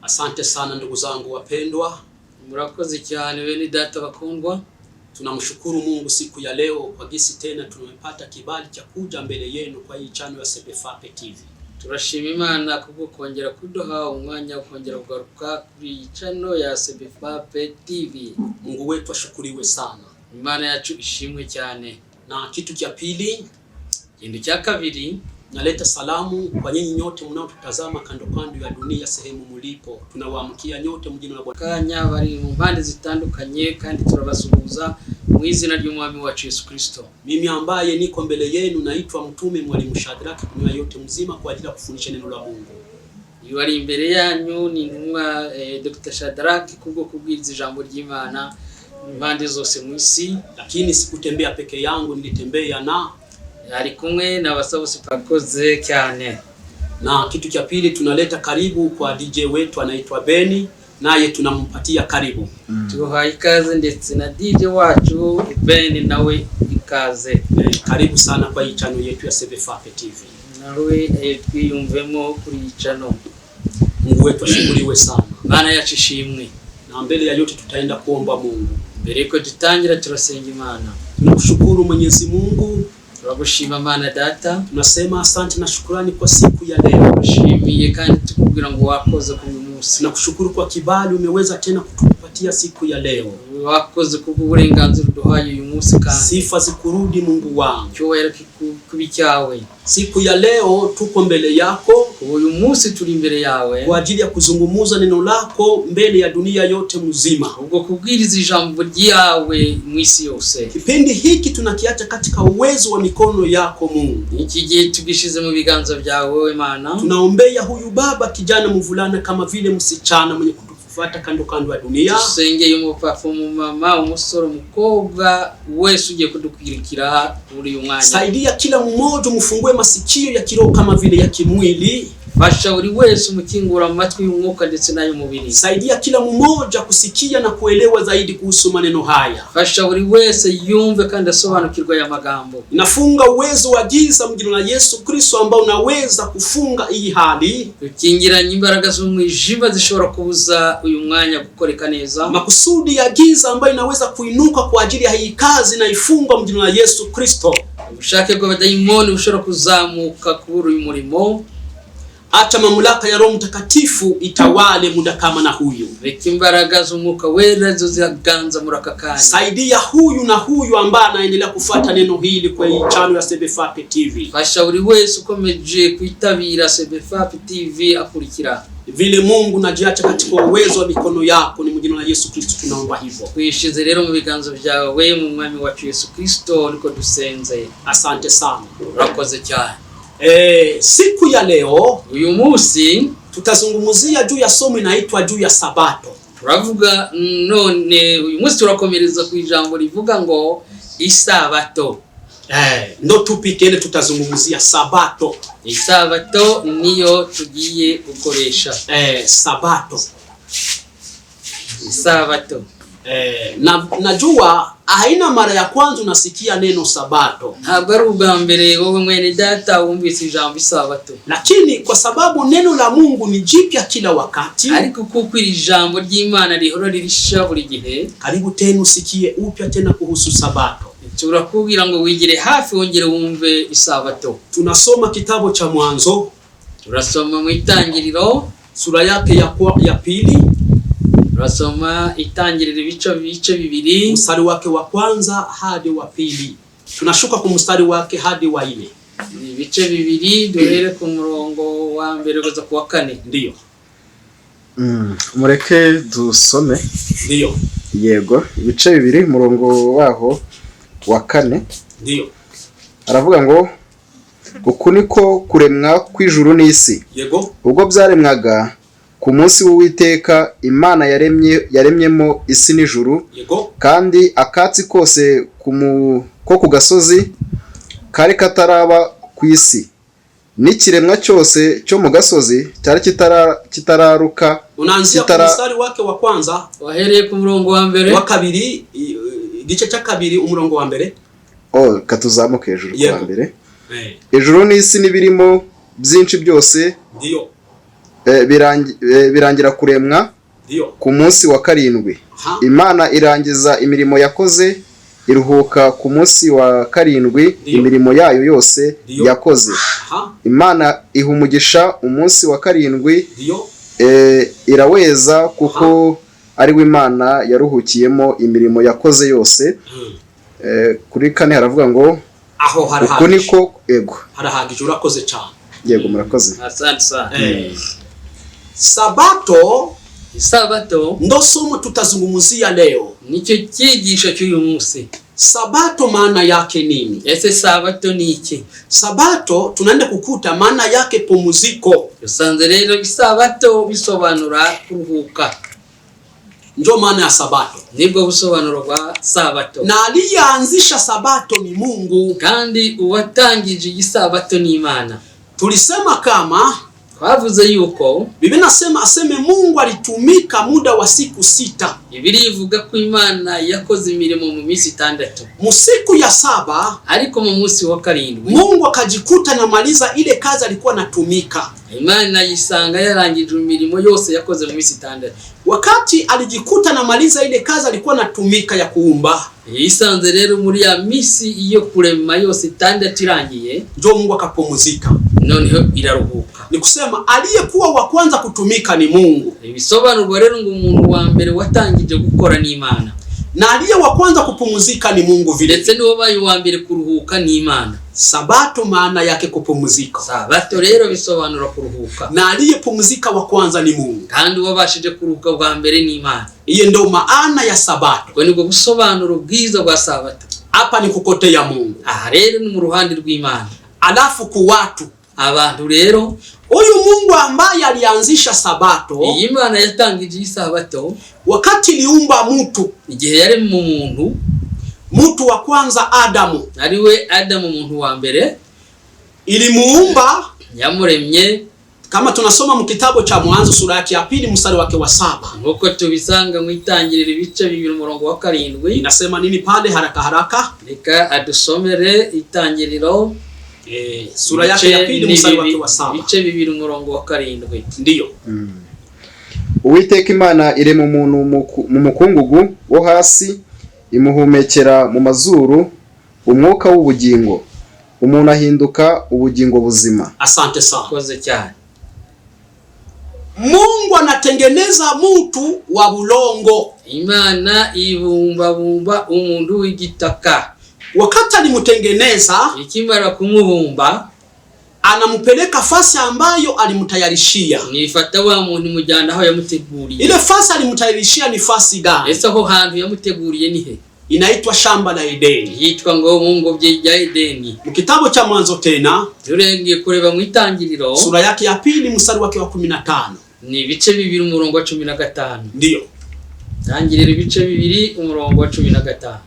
Asante sana ndugu zangu wapendwa. Murakoze cyane bene data bakundwa. Tunamshukuru Mungu siku ya leo kwa gisi tena tumepata kibali cha kuja mbele yenu kwa hii channel ya Sebefape TV. Turashima Imana kubwo kongera kuduha umwanya wo kongera kugaruka kuri iyi channel ya Sebefape TV. Mungu wetu ashukuriwe sana. Imana yacu ishimwe cyane. Na kitu cha pili, kintu cya kabiri, naleta salamu kwa nyinyi nyote mnaotutazama kando kando ya dunia sehemu mulipo. Tunawaamkia nyote mjini la Bwana. Kanya bari mu mpande zitandukanye kandi turabasuhuza mu izina ry'umwami wacu Yesu Kristo. Mimi ambaye niko mbele yenu naitwa mtume Mwalimu Shadrack dunia yote mzima kwa ajili ya kufundisha neno la Mungu. Yari imbere yanyu ni ntumwa Dr. Shadrack kubwo kubwiriza ijambo ry'Imana impande zose mu isi, lakini sikutembea peke yangu, nilitembea na ari kumwe n'abasabusi bakoze cyane. Na kitu cha pili, tunaleta karibu kwa DJ wetu anaitwa Beni, naye tunampatia karibu. Tuhaye ikaze ndetse na DJ wacu Beni nawe ikaze. Karibu sana kwa hii channel yetu ya Sebefape TV. Nawe twiyumvemo kuri hii channel. Mungu wetu ashukuriwe sana. Bana yacishimwe. Na mbele ya yote tutaenda kuomba Mungu. Mbere ko dutangira turasenga Imana. Tunakushukuru Mwenyezi Mungu. Turagushima Mana Data. Tunasema asante na shukrani kwa siku ya leo. Tushimiye kandi tukubwira ngo wakoze ku munsi. Tunakushukuru kwa kibali umeweza tena kutupatia siku ya leo. Wakoze kubwo uburenganzira duhaye uyu munsi kandi. Sifa zikurudi Mungu wangu. Cyowera kubi cyawe. Siku ya leo tuko mbele yako. Uyu munsi turi imbere yawe kwa ajili ya kuzungumuza neno lako mbele ya dunia yote mzima. Ubwo kubwiriza ijambo ryawe mu isi yose. Kipindi hiki tunakiacha katika uwezo wa mikono yako Mungu. Iki gihe tugishize mu biganza byawe wewe Mana. Tunaombea huyu baba kijana mvulana kama vile msichana mwenye kutufuata kando kando ya dunia. Tusengeye umupapa mama umusoro mukobwa wese ugiye kudukwirikira muri uyu mwanya. Saidia kila mmoja mfungue masikio ya kiroho kama vile ya kimwili. Fasha uri wese umukingura amatwi y'umwuka ndetse nayo mubiri. Saidia kila mmoja kusikia na kuelewa zaidi kuhusu maneno haya. Fasha uri wese yumve kandi asobanukirwa ya magambo. Nafunga uwezo wa giza mjini la Yesu Kristo ambao unaweza kufunga hii hali. Tukingiranye imbaraga z'umwijima zishobora kubuza uyu mwanya gukoreka neza. Makusudi ya giza ambayo inaweza kuinuka kwa ajili ya hii kazi na ifunga mjini la Yesu Kristo. Ubushake bw'abadayimoni bushobora kuzamuka kuri uyu murimo. Acha mamlaka ya Roho Mtakatifu itawale muda kama na huyu. Reka imbaraga z'umwuka wera zo ziganza muri aka kanya. Saidia huyu na huyu ambaye anaendelea kufuata neno hili kwa hii channel ya Sebefape TV. Fasha buri wese ukomeje kwitabira Sebefape TV akurikira. Vile Mungu najiacha katika uwezo wa mikono yako, ni mjina la Yesu Kristo tunaomba hivyo. Kwishize rero mu biganza byawe mu mwami wacu Yesu Kristo niko dusenze. Asante sana. Urakoze cyane. Siku ya leo uyu munsi tutazungumzia juu ya somo inaitwa juu ya Sabato. Turavuga none uyu munsi turakomereza ku ijambo rivuga ngo Isabato. Ndo tupikene tutazungumzia Sabato. Isabato niyo tugiye gukoresha. Sabato. Isabato. Najua haina mara ya kwanza unasikia neno Sabato. Ntabwo ari ubwa mbere wowe mwene data wumvise ijambo Isabato. Lakini kwa sababu neno la Mungu ni jipya kila wakati, ariko kuko iri jambo ry'Imana rihora ririsha buri gihe, karibu tena usikie upya tena kuhusu Sabato. Turakubwira ngo wigire hafi wongere wumve Isabato. Tunasoma kitabu cha Mwanzo. Turasoma mu Itangiriro sura yake ya pili. Turasoma Itangiriro ibice bibiri mstari wake wa kwanza hadi wa pili. Tunashuka ku mstari wake hadi wa 4. Ibice bibiri duhere ku murongo wa mbere kugeza ku wa 4. Ndiyo. Mureke dusome. Ndiyo. Yego, ibice bibiri murongo waho wa 4. Ndiyo. Aravuga ngo uku niko kuremwa kw'ijuru n'isi. Yego. Ubwo byaremwaga ku munsi w'Uwiteka Imana yaremyemo isi n'ijuru. Yego. Kandi akatsi kose ko ku gasozi kari kataraba ku isi, n'ikiremwa cyose cyo mu gasozi cyari kitararuka. Unaanzia ku mstari wake wa kwanza wahereye ku murongo wa mbere wa kabiri, igice cya kabiri umurongo wa mbere. Katuzamuka hejuru kwa mbere. Ijuru n'isi n'ibirimo byinshi byose ndiyo birangira kuremwa ku munsi wa karindwi. Imana irangiza imirimo yakoze, iruhuka ku munsi wa karindwi imirimo yayo yose yakoze. Imana iha umugisha umunsi wa karindwi, iraweza kuko ari we Imana yaruhukiyemo imirimo yakoze yose. Kuri 4 haravuga ngo aho uko niko ego harahagije. Urakoze cyane. Yego murakoze. Asante sana. Sabato ndo somo tutazungumzia leo. Nicyo cyigisho cy'uyu munsi. Sabato maana yake nini? Ese sabato ni iki? Sabato tunaenda kukuta maana yake pumziko. Usanze rero isabato bisobanura kuruhuka. Ndio maana ya sabato. Nibwo busobanuro bwa sabato. Na aliyeanzisha sabato ni Mungu, kandi uwatangije igisabato ni Imana. Tulisema kama twavuze yuko Biblia nasema aseme Mungu alitumika muda wa siku 6. Biblia ivuga ko Imana yakoze imirimo mu minsi 6. Mu siku ya 7 ariko mu munsi wa 7 Mungu akajikuta na maliza ile kazi alikuwa anatumika. Imana yisanga yarangije imirimo yose yakoze mu minsi 6. Wakati alijikuta na maliza ile kazi alikuwa anatumika ya kuumba, yisanze rero muri ya misi iyo kurema yose 6 irangiye, ndio Mungu akapumzika. Noneho iraruhuka. Ni kusema aliyekuwa wa kwanza kutumika ni Mungu. Ibisobanurwa rero ngo umuntu wa mbere watangije gukora ni Imana, na aliye wa kwanza kupumzika ni Mungu vile. Ndetse niwo bayi wa mbere kuruhuka ni Imana. Sabato maana yake kupumzika. Sabato rero bisobanura kuruhuka. Na aliyepumzika wa kwanza ni Mungu. Kandi wabashije kuruhuka bwa mbere ni Imana. Iyo ndio maana ya sabato. Kwa nibwo busobanuro bwiza bwa sabato. Hapa ni kukotea Mungu. Rero ni mu ruhande rw'Imana. Alafu ku watu abantu rero, huyu Mungu ambaye alianzisha sabato, Imana yatangije isabato wakati liumba mtu, igihe yari mu mtu wa kwanza Adamu, ariwe Adamu muntu wa mbere, ilimuumba yamuremye. Kama tunasoma mu kitabu cha Mwanzo sura yake ya 2 mstari wake wa 7, nkuko tubisanga mu itangiriro ibice 2 umurongo wa 7. Inasema nini pale haraka? Reka adusomere itangiriro sura yake ya 2 mstari wake wa 7. Ibice 2 umurongo wa 7. Ndiyo. Uwiteka Imana irema umuntu mu mukungugu wo hasi, imuhumekera mu mazuru umwuka w'ubugingo, umuntu ahinduka ubugingo buzima. Asante sana. Koze cyane. Mungu anatengeneza mtu wa bulongo. Imana ibumba umuntu w'igitaka. Wakati alimutengeneza, ikimara kumubumba, anampeleka fasi ambayo alimtayarishia. Nifata wa muntu mujyana aho yamuteguriye. Ile fasi alimtayarishia ni fasi gani? Ese aho hantu yamuteguriye ni he? Inaitwa shamba la Edeni. Yitwa ngo mu ngobyi ya Edeni. Mu kitabu cha Mwanzo tena, turengeye kureba mu itangiriro sura yake ya 2 mstari wake wa 15. Ni ibice 2 umurongo wa 15. Ndiyo. Tangiriro ibice 2 umurongo wa 15.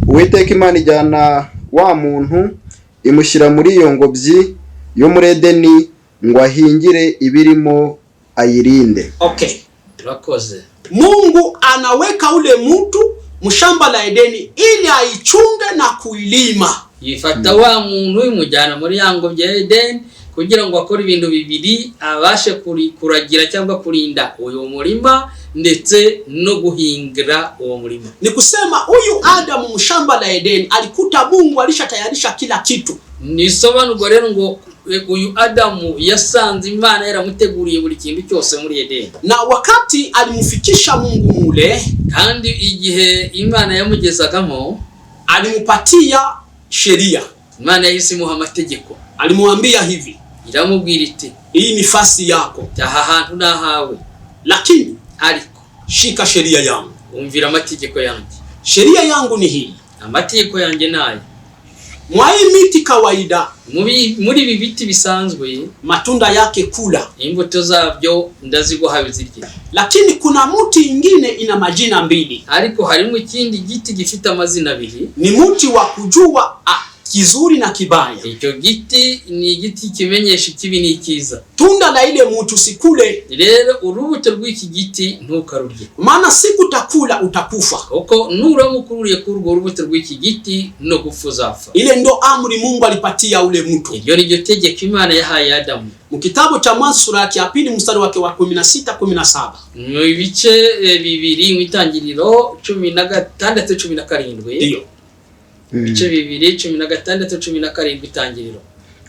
Uwiteka Imana ijyana wa muntu imushyira muri iyo ngobyi yo muri Edeni ngo ahingire ibirimo ayirinde. Okay. Turakoze. Mungu anaweka ule mtu mshamba la Edeni ili aichunge na kuilima. Yifata wa muntu imujyana muri ya ngobyi ya Edeni kugira ngo akore ibintu bibiri, abashe kuragira cyangwa kurinda uyu murima ndetse no guhingira uwo murima. Ni kusema huyu Adamu mshamba la Edeni alikuta Mungu alishatayarisha kila kitu. Nisobanurwa rero ngo uyu Adamu yasanze Imana yaramuteguriye buri kintu cyose muri Edeni. Na wakati alimfikisha Mungu mule, kandi igihe Imana yamugezagamo, alimupatia sheria. Imana yisimuha amategeko. Alimwambia hivi, iramubwira iti, hii ni fasi yako, aha hantu nahawe, lakini ariko shika sheria yangu. Umvira amategeko yanjye. Sheria yangu ni hii. Amategeko yanjye nayo. Mwa hii miti kawaida, muri ibi biti bisanzwe, matunda yake kula, imbuto zabyo ndaziguha bizirye. Lakini kuna muti ingine ina majina 2. Ariko harimo ikindi giti gifite amazina 2. Ni muti wa kujua kizuri na kibaya. Icyo giti ni igiti kimenyesha ikibi n'ikiza. Tunda la ile mtu sikule. Rero urubuto rw'iki giti ntukarurye, maana siku utakula utakufa. Uko nuramukuriye kuri urwo rubuto rw'iki giti no gufuzafa. Ile ndo amri Mungu alipatia ule mtu. Iryo ni ryo tegeko Imana yahaye Adamu. Mu kitabu cha Mwanzo sura ya 2 mstari wake wa 16-17. Mu bice bibiri mu Itangiriro 16-17. Ndio. Bice bibiri 16-17 Itangiriro.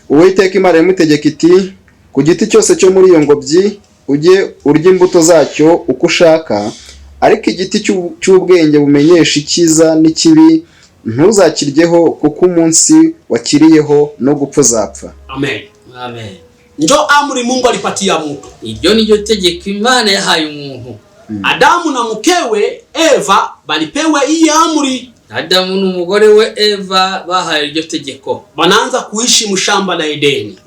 Uwiteka Imana yamutegeka iti, ku giti cyose cyo muri iyo ngobyi ujye urya imbuto zacyo uko ushaka, ariko igiti cy'ubwenge bumenyesha icyiza n'ikibi ntuzakiryeho, kuko umunsi wakiriyeho no gupfa uzapfa. Amen. Amen. Ndio amri Mungu alipatia mtu. Iryo ni ryo tegeko Imana yahaye umuntu. Adamu na mkewe Eva balipewa hii amri. Adamu n'umugore we Eva bahaye iryo tegeko. Banaanza kuishi mshamba la Edeni.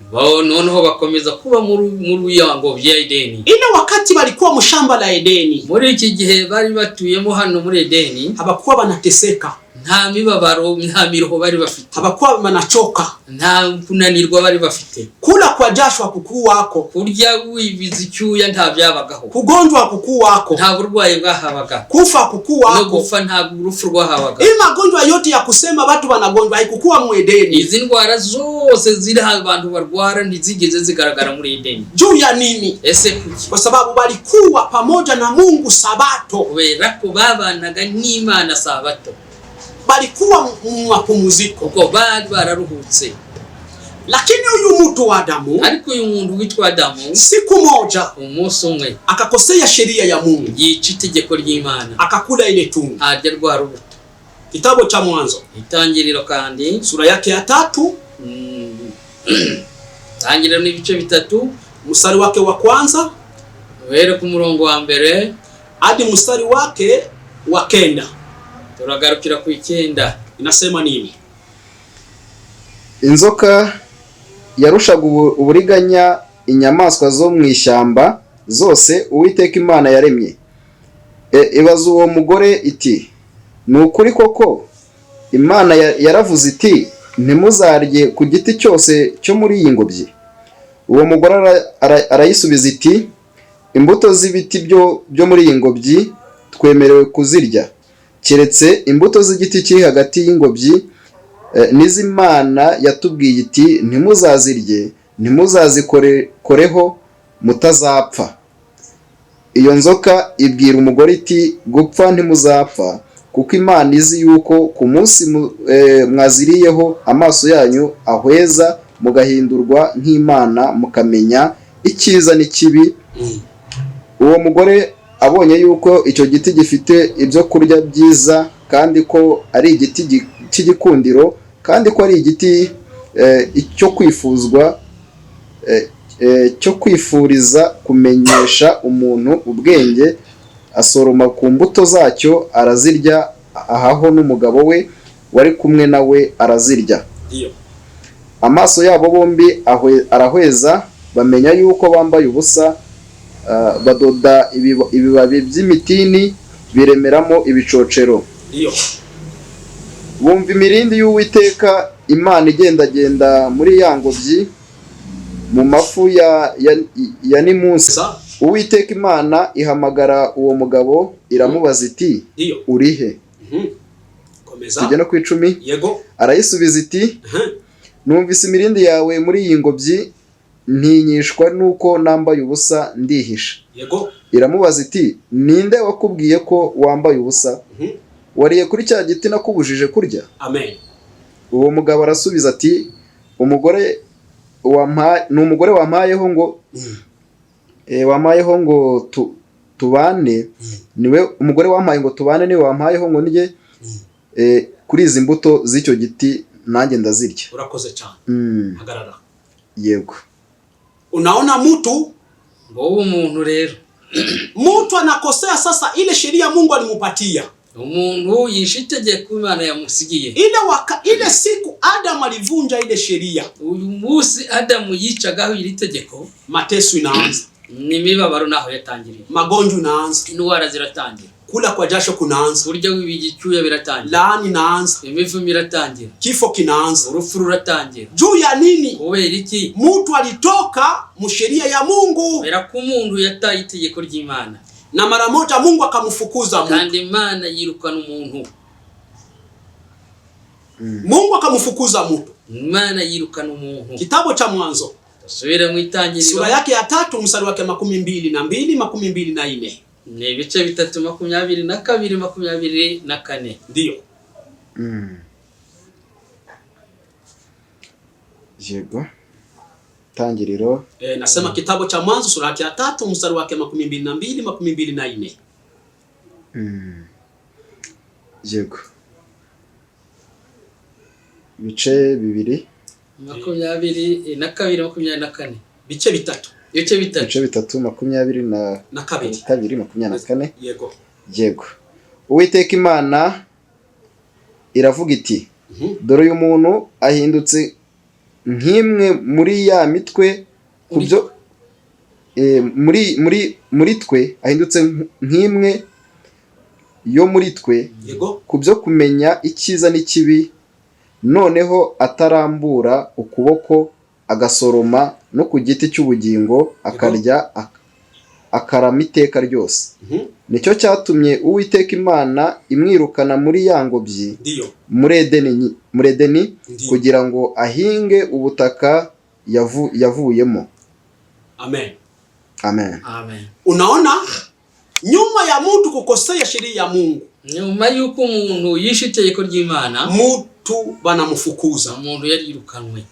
Noneho bakomeza kuba muri yango bya Edeni. Ile wakati balikuwa mshamba la Edeni, muri iki gihe bari batuyemo hano muri Edeni, habakuwa banateseka, nta mibabaro, nta miroho bari bafite, habakuwa banachoka, nta kunanirwa bari bafite. Kula kwa jasho hakukuu wako, kurya wibiza icyuya nta byabagaho, kugonjwa hakukuu wako, nta burwayi bwahabaga, kufa hakukuu wako, no gupfa nta urupfu rwahabaga. Hii magonjwa yote ya kusema watu wanagonjwa haikukuwa mu Edeni. Izi ndwara zose ziri abantu barwara ntizigeze zigaragara muri Edeni. Juu ya nini? Ese kuki? Kwa sababu balikuwa pamoja na Mungu Sabato. Kubera ko babanaga n'Imana Sabato, balikuwa mu mapumziko, kuko bari bararuhutse. Lakini huyu mtu wa Adamu, ariko uyu muntu witwa Adamu, siku moja, umunsi umwe, akakosea sheria ya Mungu, yica itegeko ry'Imana, akakula ile tunda, arya rwa rubuto. Kitabu cha Mwanzo Itangiriro kandi sura yake ya 3, Itangiriro n'ibice 3, mstari wake wa kwanza uhere ku murongo wa mbere hadi mstari wake wa 9. Turagarukira ku 9. Inasema nini? Inzoka yarushaga uburiganya inyamaswa zo mu ishyamba zose Uwiteka Imana yaremye. Ibaza uwo mugore iti, ni ukuri koko Imana yaravuze iti, ntimuzarye ku giti cyose cyo muri iyi ngobyi? Uwo mugore arayisubiza iti, imbuto z'ibiti byo muri iyi ngobyi twemerewe kuzirya, keretse imbuto z'igiti kiri hagati y'ingobyi n'iz'Imana yatubwiye iti, ntimuzazirye, ntimuzazikoreho, mutazapfa. Iyo nzoka ibwira umugore iti, gupfa ntimuzapfa, kuko Imana izi yuko ku munsi mwaziriyeho amaso yanyu ahweza, mugahindurwa nk'Imana, mukamenya icyiza n'ikibi. Uwo mugore abonye yuko icyo giti gifite ibyo kurya byiza, kandi ko ari igiti cy'igikundiro, kandi ko ari igiti cyo kwifuzwa, cyo kwifuriza kumenyesha umuntu ubwenge, asoroma ku mbuto zacyo arazirya, ahaho n'umugabo we wari kumwe nawe arazirya. Amaso yabo bombi arahweza, bamenya yuko bambaye ubusa, badoda ibibabi by'imitini biremeramo ibicocero. Bumva imirindi y'Uwiteka Imana igendagenda muri ya ngobyi mu mafu ya nimunsi. Uwiteka Imana ihamagara uwo mugabo, iramubaza iti, urihe? Tujya no ku 10. Yego. Arayisubiza iti, numvise imirindi yawe muri iyi ngobyi, ntinyishwa nuko nambaye ubusa ndihisha. Yego. Iramubaza iti, ninde wakubwiye ko wambaye ubusa? Wariye kuri cya giti nakubujije kurya? Amen. Uwo mugabo arasubiza ati, umugore wampayeho ngo tubane, niwe umugore wampaye ngo tubane, niwe wampayeho ngo ndye kuri izi mbuto z'icyo giti, nanjye ndazirya. Urakoze cyane. Hagarara. Yego. Unaona mtu rero mtu anakosea sasa ile sheria Mungu alimupatia. Umuntu yishe itegeko Imana yamusigiye. Ile siku Adamu alivunja ile sheria, uyu munsi Adamu yicagaho iri tegeko, mateso inaanza, n'imibabaro naho yatangiriye, magonjwa inaanza, indwara ziratangira. kula kwa jasho kunaanza, kurya w'ibigicyuya biratangira, laani inaanza, imivumo iratangira, kifo kinaanza. urupfu ruratangira. Juu ya nini? Kubera iki? Mtu alitoka musheria ya Mungu, kubera ko umuntu yataye itegeko ry'Imana, na mara moja Mungu akamfukuza Mungu. kandi Imana yirukana umuntu. Mungu akamfukuza mtu. Imana yirukana umuntu. Kitabu cha Mwanzo Subira mu Itangiriro sura yake ya 3 mstari wake 22 na 24. Ni ibice 3 22 na 24. Ndio. Yego. Itangiriro. Nasema kitabu cha Mwanzo sura yake ya 3 mstari wake 22 24. Yego. Ibice bibiri 22 na 24. Bice bitatu. Ibice bitatu. Ibice bitatu 22 na kabiri. 24. Yego. Yego. Uwiteka Imana iravuga iti, dore uyu muntu ahindutse nk'imwe muri ya mitwe kubyo muri twe, ahindutse nk'imwe yo muri twe kubyo kumenya icyiza n'ikibi, noneho atarambura ukuboko agasoroma no ku giti cy'ubugingo akarya akarama iteka ryose. Nicyo cyatumye Uwiteka Imana imwirukana muri ya ngobyi muri Edeni kugira ngo ahinge ubutaka yavuyemo. Amen. Amen. Amen. Unaona, nyuma ya mtu kukosea sheria ya Mungu, nyuma yuko umuntu yishe itegeko ry'Imana, mtu banamfukuza. Umuntu yarirukanwe.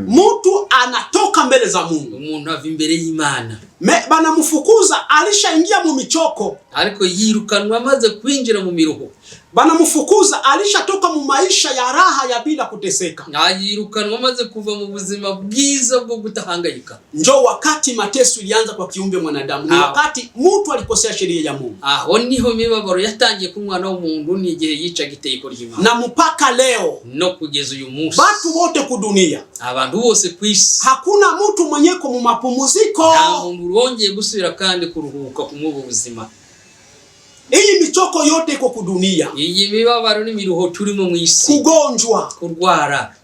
Mtu anatoka mbele za Mungu. Umuntu ava imbere y'Imana. Banamfukuza, alishaingia mu michoko. Ariko yirukanwa amaze kwinjira mu miruho. Banamfukuza, alishatoka mu maisha ya raha ya bila kuteseka. Yirukanwa amaze kuva mu buzima bwiza bwo gutahangayika. Njoo wakati mateso ilianza kwa kiumbe mwanadamu. Ni wakati mtu alikosea sheria ya Mungu. Aho niho mibabaro yatangiye ku mwana w'umuntu, ni igihe yicaga itegeko ry'Imana. Na mpaka leo, no kugeza uyu munsi, batu wote ku dunia, abantu bose kwisi, hakuna mtu mwenyeko mu mapumziko. Nta muntu urongeye gusubira kandi kuruhuka ku mubu buzima. Iyi michoko yote iko ku dunia. Iyi mibabaro n'imiruho turimo mu isi. Kugonjwa, kurwara,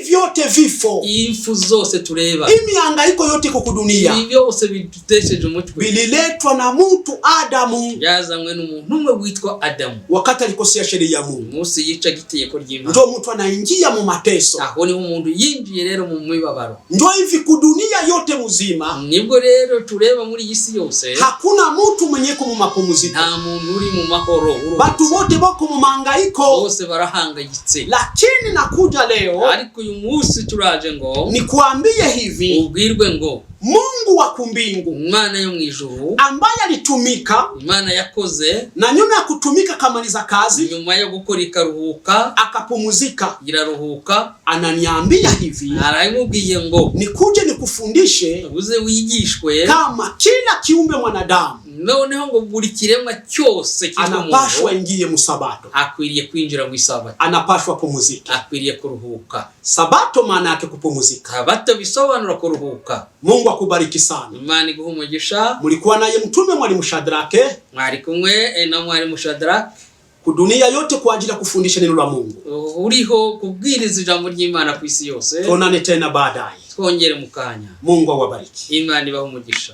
vyote vifo, impfu zose tureba, imihangaiko yote iko ku dunia, ibi byose bidutesheje umutwe, bililetwa na mtu Adamu. yazanywe n'umuntu umwe witwa Adamu. Wakati alikosea sheria ya Mungu, Musi yicaga itegeko ry'Imana, ndio mtu anaingia mu mateso. Aho niho umuntu yinjiye rero mu mibabaro. Ndio hivi ku dunia yote muzima, nibwo rero tureba muri isi yose, hakuna mtu mwenyeko mu mapumziko. Nta muntu uri mu mahoro. Batu wote bako mu mahangaiko, bose barahangayitse. Lakini nakuja leo, ariko uyu munsi turaje ngo nikuambie hivi, ubwirwe ngo Mungu wa kumbingu, Imana yo mwijuru, ambaye alitumika, Imana yakoze, na nyuma ya kutumika kamaliza kazi, nyuma yo gukora ikaruhuka, akapumuzika, iraruhuka, ananiambia hivi, arayimubwiye ngo nikuje nikufundishe, uze wigishwe kama kila kiumbe mwanadamu, noneho ngo buri kiremwa cyose anapashwa ingie mu Sabato, akwiriye kwinjira mu Isabato, anapashwa pumuzika, akwiriye kuruhuka. Sabato maana yake kupumuzika. Sabato bisobanura kuruhuka. Mungu akubariki sana. Imana iguhe umugisha. Mulikuwa naye mtume Mwalimu Shadrake, mwari kumwe na Mwalimu Shadrake ku dunia yote kwa ajili ya kufundisha neno la Mungu. Uriho kubwiriza ijambo ry'Imana ku isi yose. Tuonane tena baadaye. Twongere mukanya. Mungu awabariki. Imana ibahe umugisha.